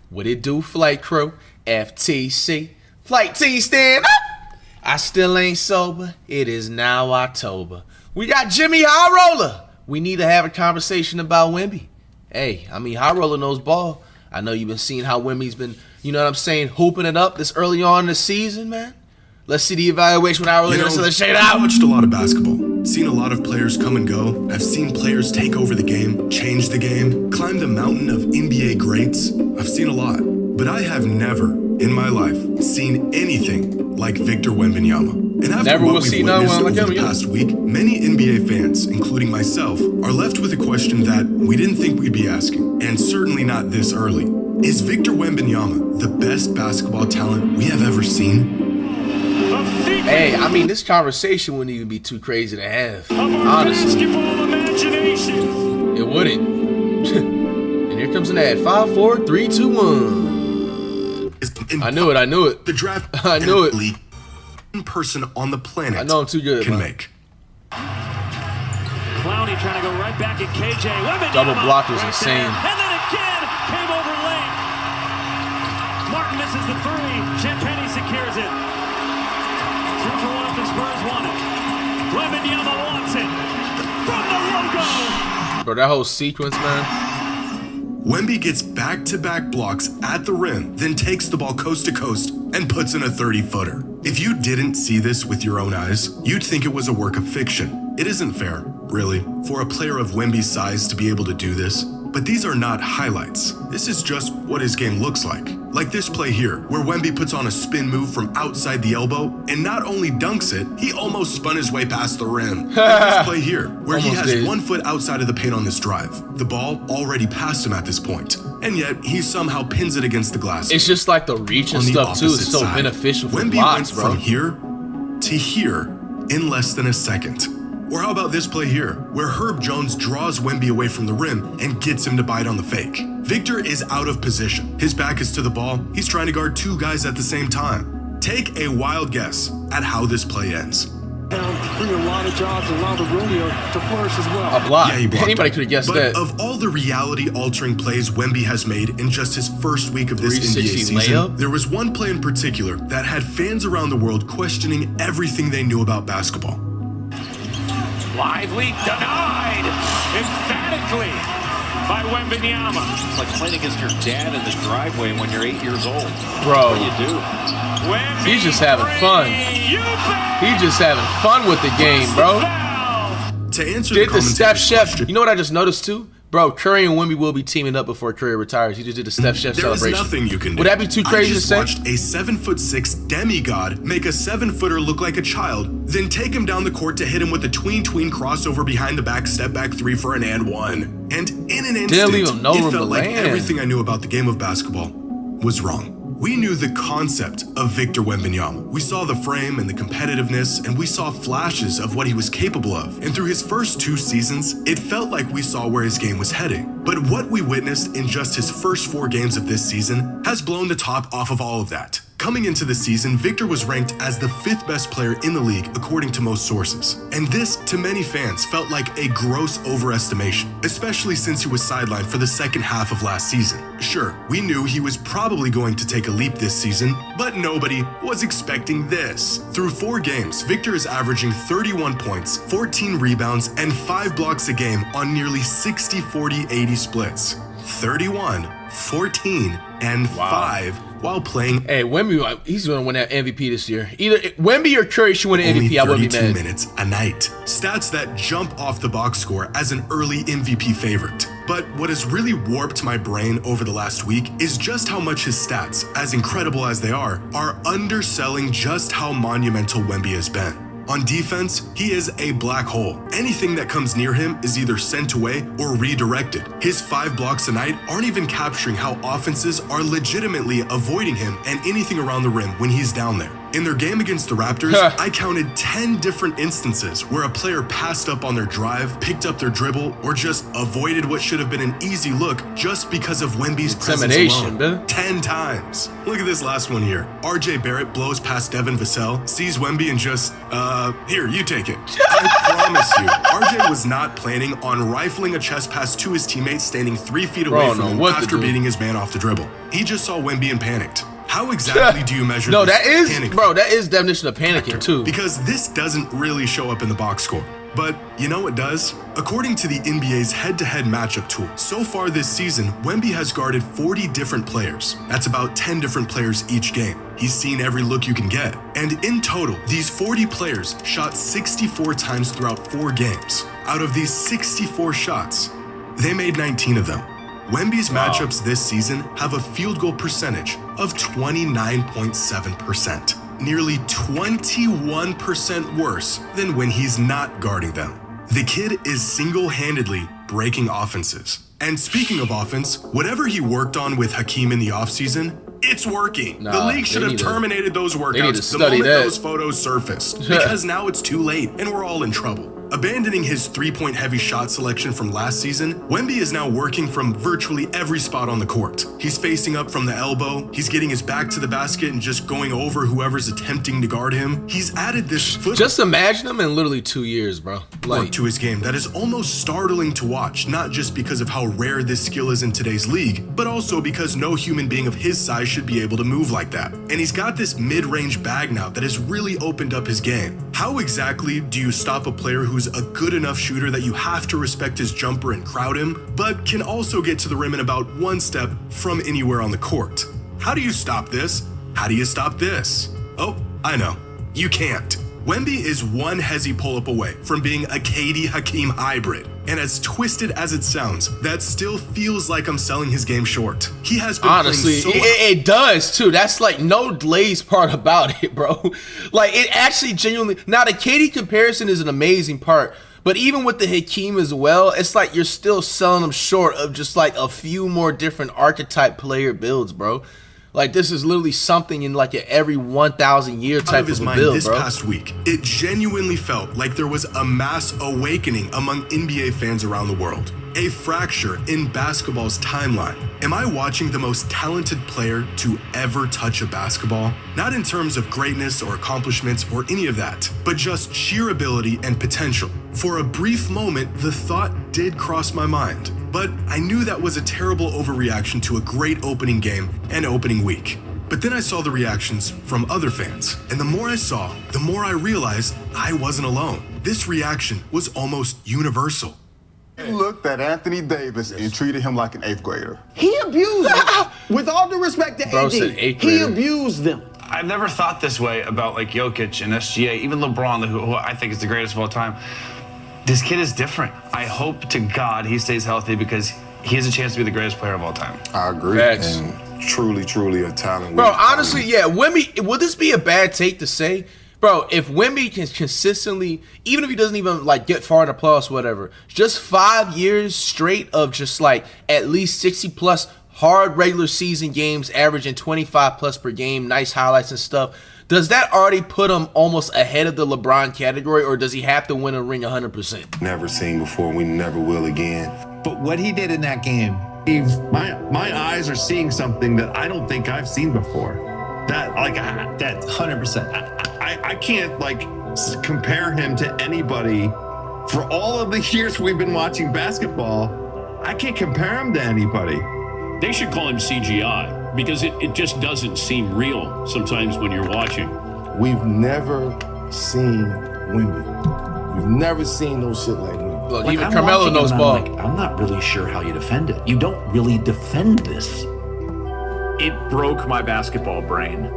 What it do, flight crew? FTC. Flight T stand up. I still ain't sober. It is now October. We got JxmyHighroller. We need to have a conversation about Wemby. Hey, I mean, Highroller knows ball. I know you've been seeing how Wemby's been, you know what I'm saying, hooping it up this early on in the season, man. Let's see the evaluation with Highroller. Let's shade out. I've watched a lot of basketball. Seen a lot of players come and go. I've seen players take over the game, change the game, climb the mountain of NBA greats. I've seen a lot. But I have never, in my life, seen anything like Victor Wembanyama. And after what we've witnessed over the past week, many NBA fans, including myself, are left with a question that we didn't think we'd be asking, and certainly not this early. Is Victor Wembanyama the best basketball talent we have ever seen? Hey, I mean, this conversation wouldn't even be too crazy to have, honestly. It wouldn't. And here comes an ad. 5, 4, 3, 2, 1. I knew it. The draft, I knew it. One person on the planet I know I'm too good, can man. make. Clowney trying to go right back at KJ. Double block was insane. And then again, came over late. Martin misses the three. Champagny secures it. 2 for 1 if the Spurs want it. Wembanyama wants it. From the logo. Bro, that whole sequence, man. Wemby gets back-to-back blocks at the rim, then takes the ball coast to coast and puts in a 30-footer. If you didn't see this with your own eyes, you'd think it was a work of fiction. It isn't fair, really, for a player of Wemby's size to be able to do this. But these are not highlights. This is just what his game looks like. Like this play here, where Wemby puts on a spin move from outside the elbow and not only dunks it, he almost spun his way past the rim. Like this play here, where he has 1 foot outside of the paint on this drive. The ball already passed him at this point, and yet he somehow pins it against the glass. It's just like the reach and stuff too is so beneficial for blocks, bro. Wemby went from here to here in less than a second. Or how about this play here, where Herb Jones draws Wemby away from the rim and gets him to bite on the fake. Victor is out of position. His back is to the ball. He's trying to guard 2 guys at the same time. Take a wild guess at how this play ends. Bring a lot of jobs, allow the rodeo to flourish as well. A block. Yeah, he blocked Anybody it. could have guessed but that. Of all the reality-altering plays Wemby has made in just his first week of this NBA 360 season, layup? there was one play in particular that had fans around the world questioning everything they knew about basketball. Lively denied emphatically by Wembanyama. It's like playing against your dad in the driveway when you're 8 years old. Bro, What do you do? Wemby he's just having fun. He's just having fun with the game, bro. To answer Did the Steph Chef? question, You know what I just noticed too? Bro, Curry and Wemby will be teaming up before Curry retires. He just did the Steph Chef there is celebration. nothing you can do. Would that be too crazy to say? I just watched a 7'6" demigod make a 7-footer look like a child, then take him down the court to hit him with a tween crossover behind the back step back 3 for an and 1. And in an instant, leave him no room it to felt like land. everything I knew about the game of basketball was wrong. We knew the concept of Victor Wembanyama. We saw the frame and the competitiveness, and we saw flashes of what he was capable of. And through his first 2 seasons, it felt like we saw where his game was heading. But what we witnessed in just his first 4 games of this season has blown the top off of all of that. Coming into the season, Victor was ranked as the 5th best player in the league according to most sources. And this, to many fans, felt like a gross overestimation, especially since he was sidelined for the second half of last season. Sure, we knew he was probably going to take a leap this season, but nobody was expecting this. Through 4 games, Victor is averaging 31 points, 14 rebounds, and 5 blocks a game on nearly 60-40-80 splits. 31, 14, and 5 while playing. Hey, Wemby, he's going to win that MVP this year. Either Wemby or Curry should win an MVP. I wouldn't be mad. 32 minutes a night. Stats that jump off the box score as an early MVP favorite. But what has really warped my brain over the last week is just how much his stats, as incredible as they are underselling just how monumental Wemby has been. On defense, he is a black hole. Anything that comes near him is either sent away or redirected. His 5 blocks a night aren't even capturing how offenses are legitimately avoiding him and anything around the rim when he's down there. In their game against the Raptors, I counted 10 different instances where a player passed up on their drive, picked up their dribble, or just avoided what should have been an easy look just because of Wemby's presence alone. 10 times. Look at this last one here. RJ Barrett blows past Devin Vassell, sees Wemby and just, here, you take it. I promise you, RJ was not planning on rifling a chest pass to his teammate standing 3 feet away from him after beating his man off the dribble. He just saw Wemby and panicked. How exactly do you measure no, this that is definition of panicking too. Because this doesn't really show up in the box score. But you know what does? According to the NBA's head-to-head matchup tool, so far this season, Wemby has guarded 40 different players. That's about 10 different players each game. He's seen every look you can get. And in total, these 40 players shot 64 times throughout 4 games. Out of these 64 shots, they made 19 of them. Wemby's matchups this season have a field goal percentage of 29.7%. Nearly 21% worse than when he's not guarding them. The kid is single-handedly breaking offenses. And speaking of offense, whatever he worked on with Hakeem in the offseason, it's working. The league should have terminated those workouts the moment those photos surfaced. Because now it's too late and we're all in trouble. Abandoning his 3-point heavy shot selection from last season, Wemby is now working from virtually every spot on the court. He's facing up from the elbow, he's getting his back to the basket and just going over whoever's attempting to guard him. He's added this foot. Just imagine him in literally 2 years, bro. Work to his game that is almost startling to watch, not just because of how rare this skill is in today's league, but also because no human being of his size should be able to move like that. And he's got this mid-range bag now that has really opened up his game. How exactly do you stop a player who's a good enough shooter that you have to respect his jumper and crowd him, but can also get to the rim in about 1 step from anywhere on the court? How do you stop this? How do you stop this? Oh, I know. You can't. Wemby is one hezzy pull-up away from being a KD Hakeem hybrid. And as twisted as it sounds, that still feels like I'm selling his game short. He has been honestly, playing so it does too. That's like no glaze part about it, bro. Like it actually genuinely. Now the KD comparison is an amazing part, but even with the Hakeem as well, it's like you're still selling them short of just like a few more different archetype player builds, bro. Like this is literally something in like an every 1,000 year type of his mind build, this bro. Past week, it genuinely felt like there was a mass awakening among NBA fans around the world. A fracture in basketball's timeline. Am I watching the most talented player to ever touch a basketball? Not in terms of greatness or accomplishments or any of that, but just sheer ability and potential. For a brief moment, the thought did cross my mind, but I knew that was a terrible overreaction to a great opening game and opening week. But then I saw the reactions from other fans, and the more I saw, the more I realized I wasn't alone. This reaction was almost universal. He looked at Anthony Davis and treated him like an 8th grader. He abused him. With all due respect to AD, he abused them. I've never thought this way about like Jokic and SGA, even LeBron, who I think is the greatest of all time. This kid is different. I hope to God he stays healthy because he has a chance to be the greatest player of all time. I agree. Facts. And truly a talent. Bro, honestly, yeah, Wemby, would this be a bad take to say? Bro, if Wemby can consistently, even if he doesn't even like get far in the playoffs, whatever, just 5 years straight of just like at least 60 plus hard regular season games, averaging 25 plus per game, nice highlights and stuff, does that already put him almost ahead of the LeBron category, or does he have to win a ring 100%? Never seen before, we never will again. But what he did in that game, my eyes are seeing something that I don't think I've seen before. That 100%. I can't like compare him to anybody. For all of the years we've been watching basketball, I can't compare him to anybody. They should call him CGI because it just doesn't seem real sometimes when you're watching. We've never seen Wemby. We've never seen no shit like Wemby. Look, even Carmelo knows ball. I'm not really sure how you defend it. You don't really defend this. It broke my basketball brain.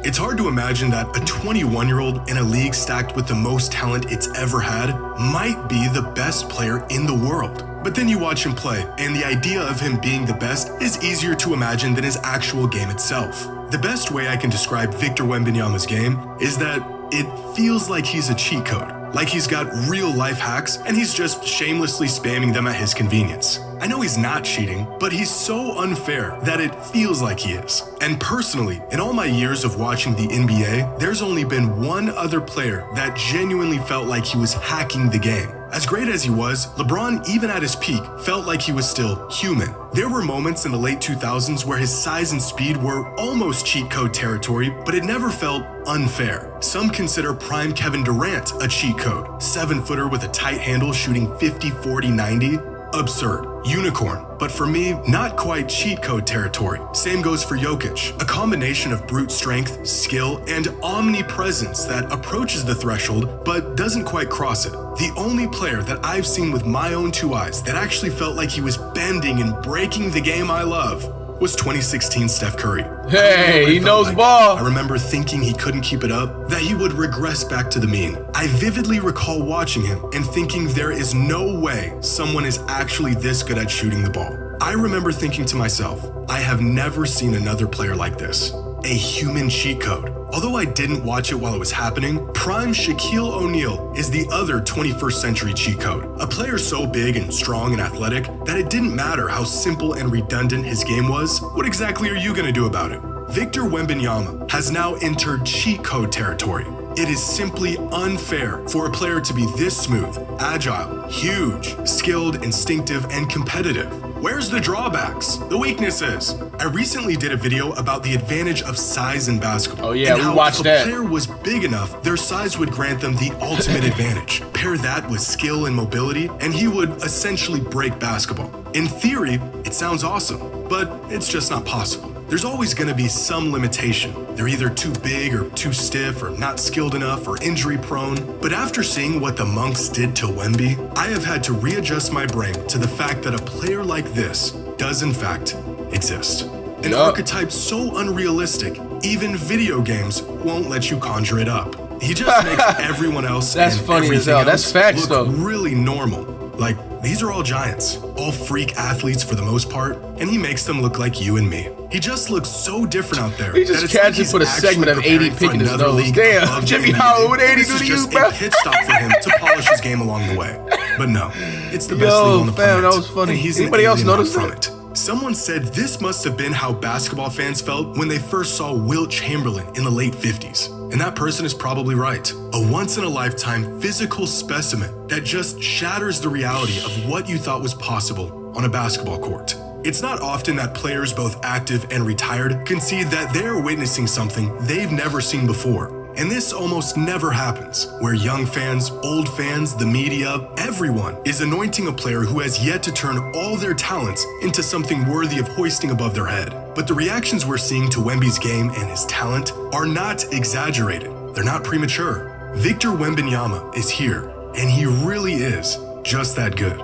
It's hard to imagine that a 21-year-old in a league stacked with the most talent it's ever had might be the best player in the world. But then you watch him play, and the idea of him being the best is easier to imagine than his actual game itself. The best way I can describe Victor Wembanyama's game is that it feels like he's a cheat code. Like he's got real life hacks and he's just shamelessly spamming them at his convenience. I know he's not cheating, but he's so unfair that it feels like he is. And personally, in all my years of watching the NBA, there's only been one other player that genuinely felt like he was hacking the game. As great as he was, LeBron, even at his peak, felt like he was still human. There were moments in the late 2000s where his size and speed were almost cheat code territory, but it never felt unfair. Some consider prime Kevin Durant a cheat code. 7-footer with a tight handle shooting 50, 40, 90. Absurd. Unicorn. But for me, not quite cheat code territory. Same goes for Jokic. A combination of brute strength, skill, and omnipresence that approaches the threshold but doesn't quite cross it. The only player that I've seen with my own 2 eyes that actually felt like he was bending and breaking the game I love was 2016 Steph Curry. Hey, he knows ball. I remember thinking he couldn't keep it up, that he would regress back to the mean. I vividly recall watching him and thinking there is no way someone is actually this good at shooting the ball. I remember thinking to myself, I have never seen another player like this. A human cheat code. Although I didn't watch it while it was happening, prime Shaquille O'Neal is the other 21st century cheat code. A player so big and strong and athletic that it didn't matter how simple and redundant his game was. What exactly are you gonna do about it? Victor Wembanyama has now entered cheat code territory. It is simply unfair for a player to be this smooth, agile, huge, skilled, instinctive, and competitive. Where's the drawbacks? The weaknesses? I recently did a video about the advantage of size in basketball. Oh yeah, and we watched that. If a player was big enough, their size would grant them the ultimate advantage. Pair that with skill and mobility, and he would essentially break basketball. In theory, it sounds awesome, but it's just not possible. There's always going to be some limitation. They're either too big or too stiff or not skilled enough or injury prone. But after seeing what the Monks did to Wemby, I have had to readjust my brain to the fact that a player like this does in fact exist. An archetype so unrealistic, even video games won't let you conjure it up. He just makes everyone else That's and funny as hell. That's facts look though. Really normal. Like, these are all giants, all freak athletes for the most part, and he makes them look like you and me. He just looks so different out there. He just casually put a segment of 80 picking his nose. Damn, Jimmy Howard, what 80 do to you, bro? This is just a pit stop for him to polish his game along the way. But no, it's the best league on the planet. That was funny. And he's Anybody else notice from it. Someone said this must have been how basketball fans felt when they first saw Wilt Chamberlain in the late 50s. And that person is probably right. A once-in-a-lifetime physical specimen that just shatters the reality of what you thought was possible on a basketball court. It's not often that players both active and retired concede that they're witnessing something they've never seen before. And this almost never happens, where young fans, old fans, the media, everyone is anointing a player who has yet to turn all their talents into something worthy of hoisting above their head. But the reactions we're seeing to Wemby's game and his talent are not exaggerated. They're not premature. Victor Wembanyama is here, and he really is just that good.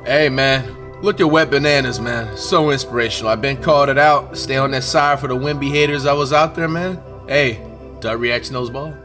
Hey man, look at Wet Bananas, man. So inspirational. I've been called it out. Stay on that side for the Wemby haters. I was out there, man. Hey, Dot Reacts knows ball.